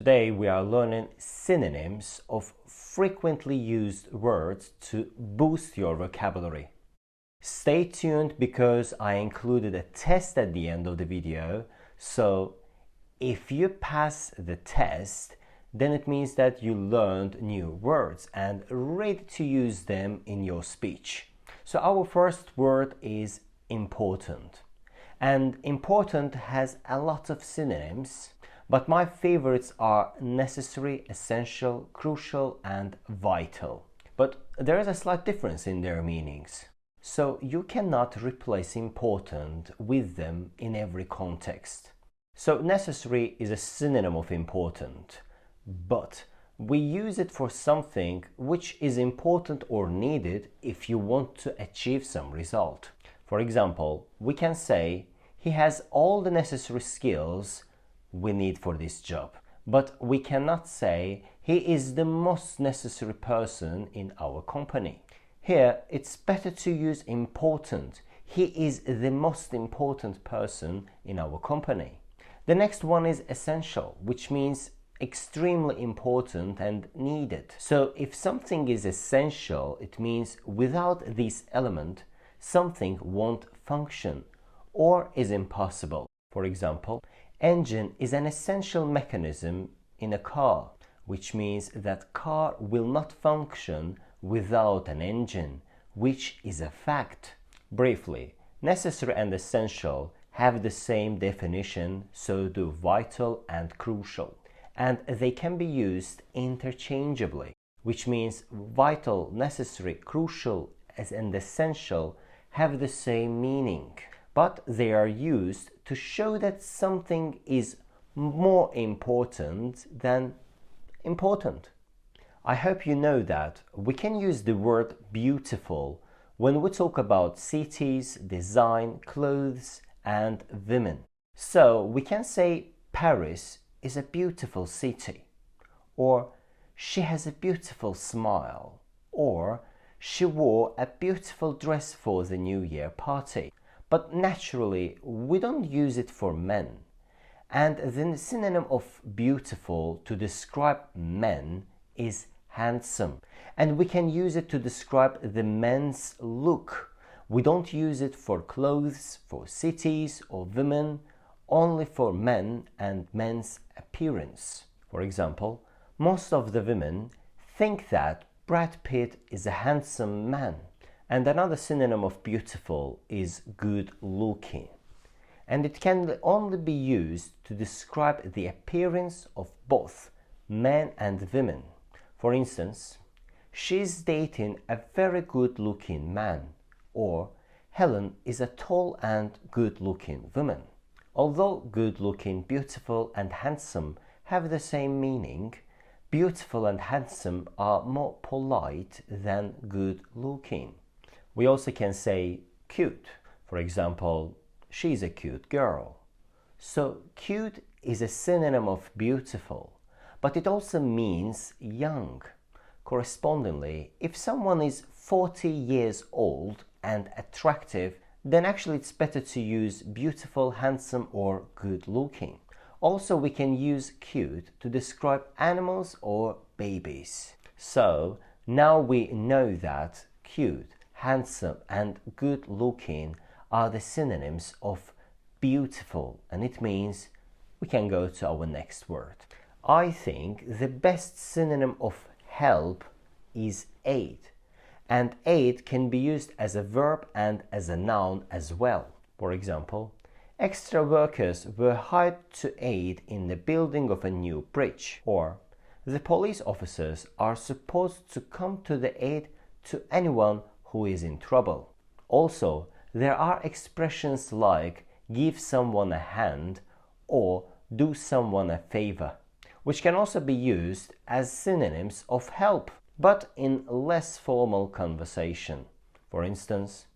Today we are learning synonyms of frequently used words to boost your vocabulary. Stay tuned because I included a test at the end of the video, so if you pass the test, then it means that you learned new words and ready to use them in your speech. So our first word is important. And important has a lot of synonyms, but my favorites are necessary, essential, crucial, and vital. But there is a slight difference in their meanings. So you cannot replace important with them in every context. So necessary is a synonym of important, but we use it for something which is important or needed if you want to achieve some result. For example, we can say, he has all the necessary skills we need for this job. But we cannot say, he is the most necessary person in our company. Here, it's better to use important. He is the most important person in our company. The next one is essential, which means extremely important and needed. So if something is essential, it means without this element, something won't function or is impossible. For example, engine is an essential mechanism in a car, which means that car will not function without an engine, which is a fact. Briefly, necessary and essential have the same definition, so do vital and crucial. And they can be used interchangeably, which means vital, necessary, crucial, and essential have the same meaning, but they are used to show that something is more important than important. I hope you know that we can use the word beautiful when we talk about cities, design, clothes, and women. So we can say Paris is a beautiful city, or she has a beautiful smile, or she wore a beautiful dress for the New Year party. But naturally, we don't use it for men. And the synonym of beautiful to describe men is handsome. And we can use it to describe the men's look. We don't use it for clothes, for cities or women, only for men and men's appearance. For example, most of the women think that Brad Pitt is a handsome man. And another synonym of beautiful is good looking. And it can only be used to describe the appearance of both men and women. For instance, she's dating a very good looking man, or Helen is a tall and good looking woman. Although good looking, beautiful, and handsome have the same meaning, beautiful and handsome are more polite than good looking. We also can say cute. For example, she's a cute girl. So cute is a synonym of beautiful, but it also means young. Correspondingly, if someone is 40 years old and attractive, then actually it's better to use beautiful, handsome, or good looking. Also, we can use cute to describe animals or babies. So now we know that cute, handsome, and good looking are the synonyms of beautiful, and it means we can go to our next word. I think the best synonym of help is aid. And aid can be used as a verb and as a noun as well. For example, extra workers were hired to aid in the building of a new bridge. Or, the police officers are supposed to come to the aid to anyone who is in trouble. Also, there are expressions like give someone a hand or do someone a favor, which can also be used as synonyms of help, but in less formal conversation. For instance,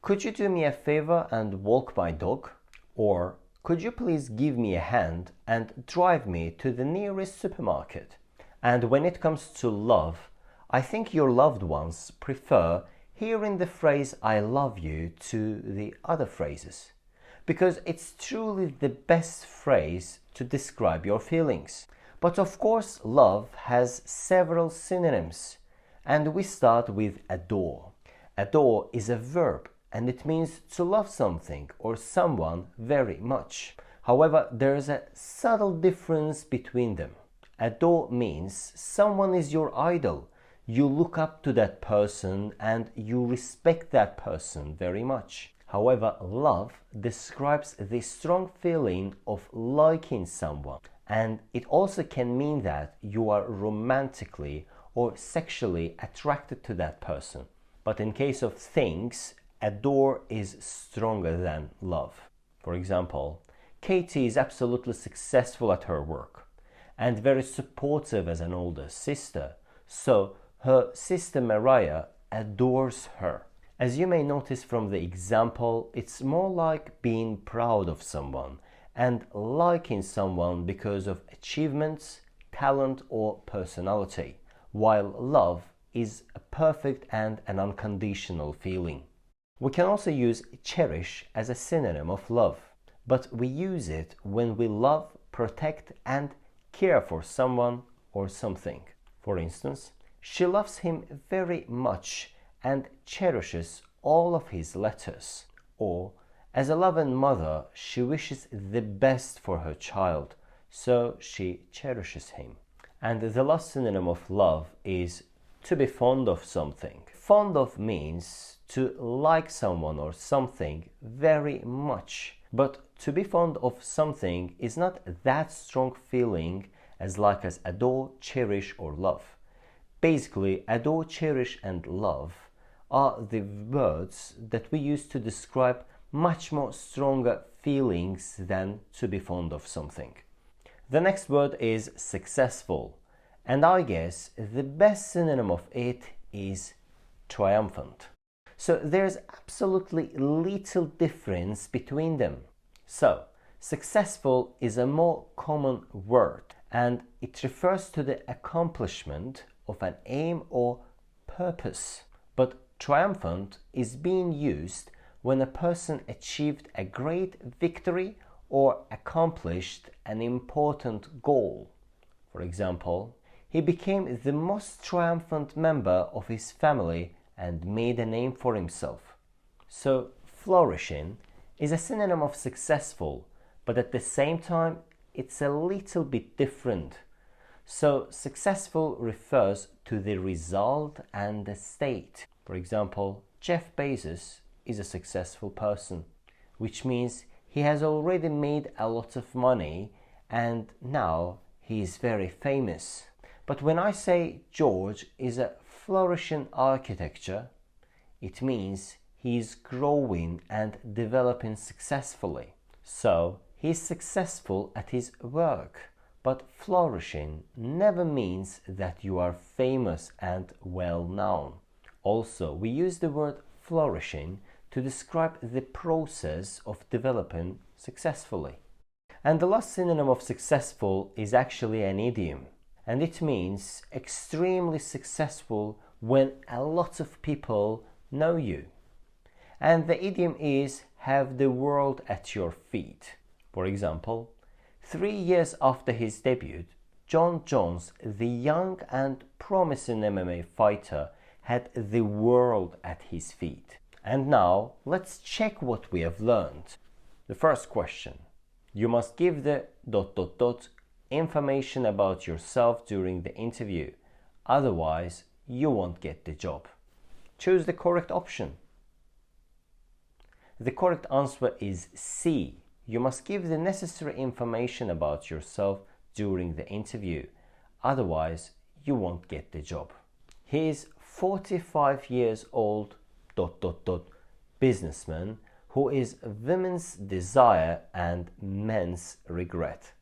could you do me a favor and walk my dog? Or could you please give me a hand and drive me to the nearest supermarket? And when it comes to love, I think your loved ones prefer hearing the phrase I love you to the other phrases, because it's truly the best phrase to describe your feelings. But of course, love has several synonyms, and we start with adore. Adore is a verb, and it means to love something or someone very much. However, there is a subtle difference between them. Adore means someone is your idol. You look up to that person and you respect that person very much. However, love describes the strong feeling of liking someone, and it also can mean that you are romantically or sexually attracted to that person. But in case of things, adore is stronger than love. For example, Katie is absolutely successful at her work and very supportive as an older sister, so her sister Mariah adores her. As you may notice from the example, it's more like being proud of someone and liking someone because of achievements, talent, or personality, while love is a perfect and an unconditional feeling. We can also use cherish as a synonym of love, but we use it when we love, protect, and care for someone or something. For instance, she loves him very much and cherishes all of his letters. Or, as a loving mother, she wishes the best for her child, so she cherishes him. And the last synonym of love is to be fond of something. Fond of means to like someone or something very much. But to be fond of something is not that strong feeling as like as adore, cherish, or love. Basically, adore, cherish, and love are the words that we use to describe much more stronger feelings than to be fond of something. The next word is successful, and I guess the best synonym of it is triumphant. So there's absolutely little difference between them. So, successful is a more common word, and it refers to the accomplishment of an aim or purpose. But triumphant is being used when a person achieved a great victory or accomplished an important goal. For example, he became the most triumphant member of his family and made a name for himself. So, flourishing is a synonym of successful, but at the same time, it's a little bit different. So, successful refers to the result and the state. For example, Jeff Bezos is a successful person, which means he has already made a lot of money and now he is very famous. But when I say George is a flourishing architecture, it means he is growing and developing successfully. So, he is successful at his work. But flourishing never means that you are famous and well known. Also, we use the word flourishing to describe the process of developing successfully. And the last synonym of successful is actually an idiom, and it means extremely successful when a lot of people know you. And the idiom is have the world at your feet. For example, 3 years after his debut, John Jones, the young and promising MMA fighter, had the world at his feet. And now, let's check what we have learned. The first question. You must give the ... information about yourself during the interview. Otherwise, you won't get the job. Choose the correct option. The correct answer is C. You must give the necessary information about yourself during the interview. Otherwise, you won't get the job. He is 45 years old ... businessman who is women's desire and men's regret.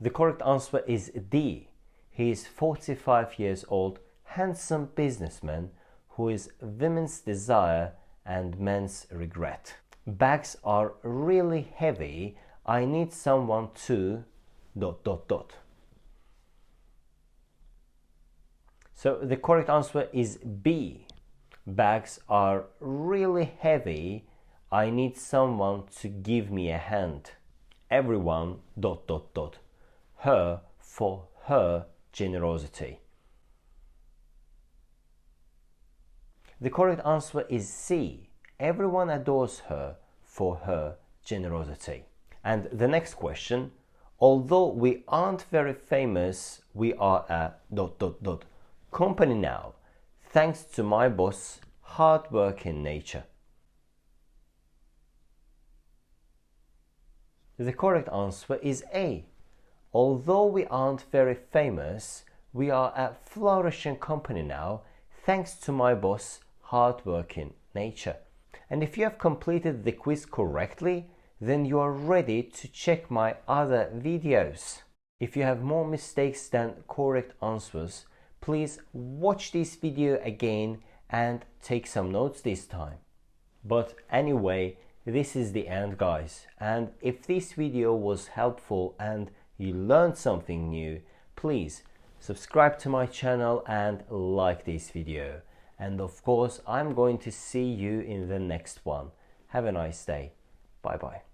The correct answer is D. He is 45 years old, handsome businessman who is women's desire and men's regret. Bags are really heavy. I need someone to ... So the correct answer is B. Bags are really heavy. I need someone to give me a hand. everyone ... her for her generosity. The correct answer is C. Everyone adores her for her generosity. And the next question, although we aren't very famous, we are a ... company now, thanks to my boss' hard-working nature. The correct answer is A. Although we aren't very famous, we are a flourishing company now, thanks to my boss' hard-working nature. And if you have completed the quiz correctly, then you are ready to check my other videos. If you have more mistakes than correct answers, please watch this video again and take some notes this time. But anyway, this is the end, guys. And if this video was helpful and you learned something new, please subscribe to my channel and like this video. And of course, I'm going to see you in the next one. Have a nice day. Bye bye.